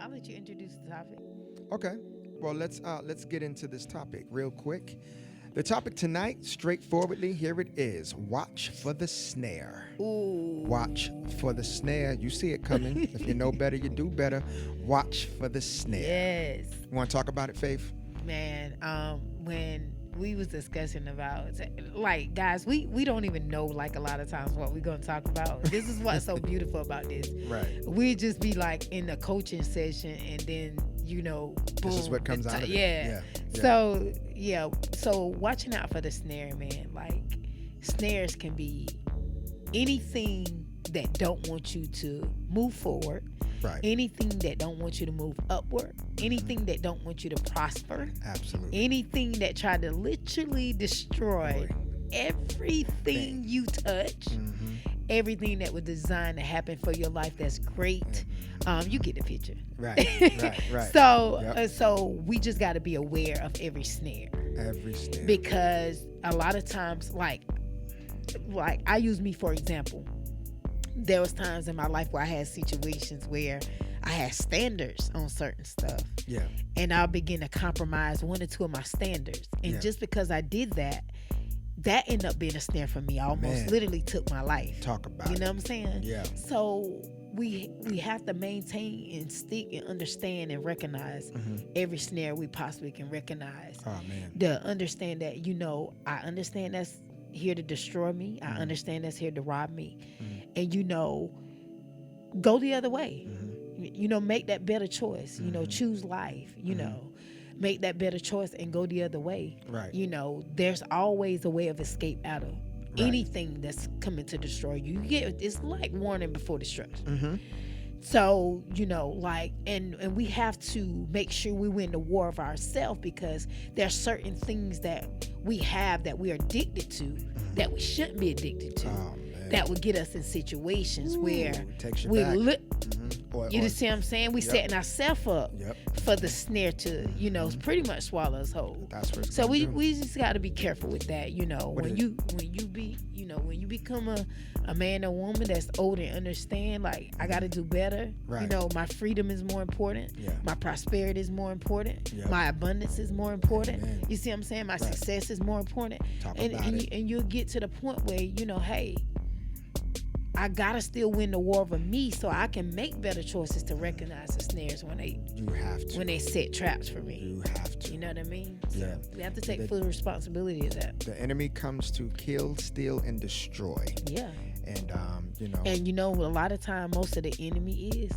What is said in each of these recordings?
I'll let you introduce the topic. Okay. Well, let's get into this topic real quick. The topic tonight, straightforwardly, here it is. Watch for the snare. Ooh. Watch for the snare. You see it coming. If you know better, you do better. Watch for the snare. Yes. You want to talk about it, Faith? Man, when we was discussing about, like, guys, we don't even know, like, a lot of times what we're going to talk about. This is what's so beautiful about this. Right. We just be like in a coaching session, and then, boom. This is what comes out of it. Yeah. So watching out for the snare, man. Like, snares can be anything that don't want you to move forward. Right. Anything that don't want you to move upward. Anything that don't want you to prosper. Absolutely. Anything that try to literally destroy everything you touch. Mm-hmm. Everything that was designed to happen for your life that's great. You get the picture. Right. So we just got to be aware of every snare. Every snare. Because a lot of times, like I use me for example. There was times in my life where I had situations where I had standards on certain stuff. Yeah. And I'll begin to compromise one or two of my standards. And just because I did that ended up being a snare for me. I almost literally took my life. Talk about it. You know what I'm saying? Yeah. So we have to maintain and stick and understand and recognize every snare we possibly can recognize. Oh, man. To understand that, I understand that's here to destroy me. I understand that's here to rob me. And, go the other way. Make that better choice. Choose life. Make that better choice and go the other way. Right. There's always a way of escape out of anything that's coming to destroy you. It's like warning before destruction. So, and we have to make sure we win the war of ourselves, because there's certain things that we have that we're addicted to that we shouldn't be addicted to. Oh, man. That would get us in situations where takes you we back. You see what I'm saying? We setting ourselves up for the snare to, pretty much swallow us whole. That's what it's so gonna do. we just got to be careful with that. When you become a man or woman that's older and understand, like, I got to do better. Right. My freedom is more important. Yeah. My prosperity is more important. Yeah. My abundance is more important. Amen. You see what I'm saying? My success is more important. Talk And about it. you'll get to the point where, hey, I gotta still win the war over me, so I can make better choices to recognize the snares when they set traps for me. You have to. You know what I mean? Yeah. So we have to take full responsibility of that. The enemy comes to kill, steal, and destroy. Yeah. And And a lot of time, most of the enemy is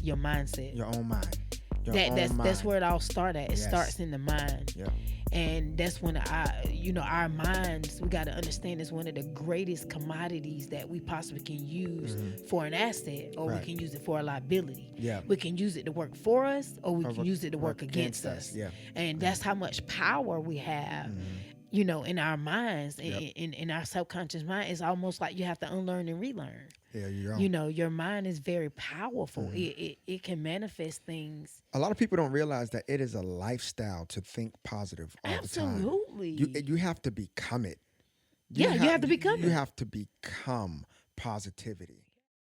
your mindset. your own mind. That's where it all starts at. It starts in the mind. Yep. And that's when our minds, we got to understand, is one of the greatest commodities that we possibly can use for an asset, or we can use it for a liability. Yeah. We can use it to work for us, or we can use it to work against us. Yeah. And that's how much power we have. In our minds, in our subconscious mind. It's almost like you have to unlearn and relearn. Yeah, you go. Your mind is very powerful. It can manifest things. A lot of people don't realize that it is a lifestyle to think positive all the time. Absolutely. You have to become it. You have to become it. You have to become positivity.